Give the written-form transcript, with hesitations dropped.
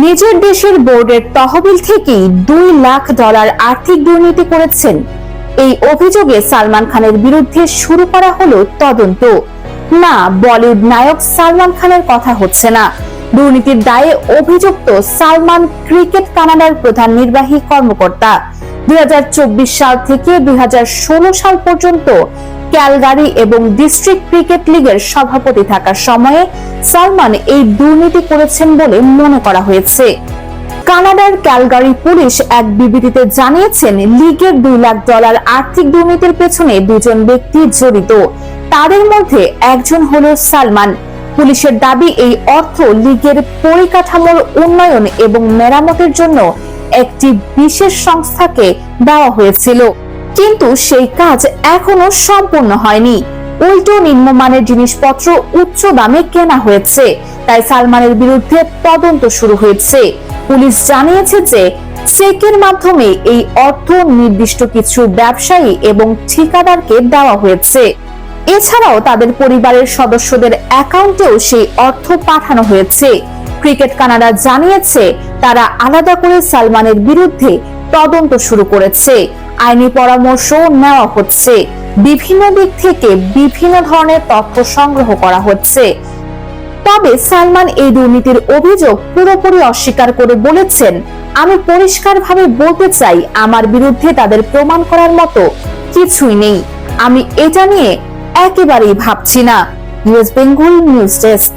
নিজের দেশের বোর্ডের তহবিল থেকেই $2 লাখ আর্থিক দুর্নীতি করেছেন। এই অভিযোগে সালমান খানের বিরুদ্ধে শুরু করা হলো তদন্ত। না, বলিউড নায়ক সালমান খানের কথা হচ্ছে না। দুর্নীতির দায়ে অভিযুক্ত সালমান ক্রিকেট কানাডার প্রধান নির্বাহী কর্মকর্তা। 2024 সাল থেকে 2016 সাল পর্যন্ত ক্যালগারি এবং ডিস্ট্রিক্ট ক্রিকেট লিগের সভাপতি থাকার সময়ে সালমান এই দুর্নীতি করেছেন বলে মনে করা হয়েছে। কানাডার ক্যালগারি পুলিশ এক বিবৃতিতে জানিয়েছেন, লিগের $2 লাখ আর্থিক দুর্নীতির পেছনে দুজন ব্যক্তি জড়িত। তাদের মধ্যে একজন হলো সালমান। পুলিশের দাবি, এই অর্থ লিগের পরিকাঠামোর উন্নয়ন এবং মেরামতের জন্য একটি বিশেষ সংস্থাকে দেওয়া হয়েছিল, কিন্তু সেই কাজ এখনো সম্পূর্ণ হয়নি। উল্টো নিম্নমানের জিনিসপত্র উচ্চ দামে কেনা হয়েছে। তাই সালমানের বিরুদ্ধে তদন্ত শুরু হয়েছে। পুলিশ জানিয়েছে যে চেকের মাধ্যমে এই অর্থ নির্দিষ্ট কিছু ব্যবসায়ী এবং ঠিকাদারকে দেওয়া হয়েছে। এছাড়াও তাদের পরিবারের সদস্যদের অ্যাকাউন্টেও সেই অর্থ পাঠানো হয়েছে। ক্রিকেট কানাডা জানিয়েছে, তারা আলাদা করে সালমানের বিরুদ্ধে তদন্ত শুরু করেছে। আইনি পরামর্শ নেওয়া হচ্ছে। বিভিন্ন দিক থেকে বিভিন্ন ধরনের তথ্য সংগ্রহ করা হচ্ছে। তবে সালমান এই দুর্নীতির অভিযোগ পুরোপুরি অস্বীকার করে বলেছেন, আমি পরিষ্কারভাবে বলতে চাই, আমার বিরুদ্ধে তাদের প্রমাণ করার মতো কিছুই নেই। আমি এটা নিয়ে একেবারেই ভাবছি না। News Bengal news desk.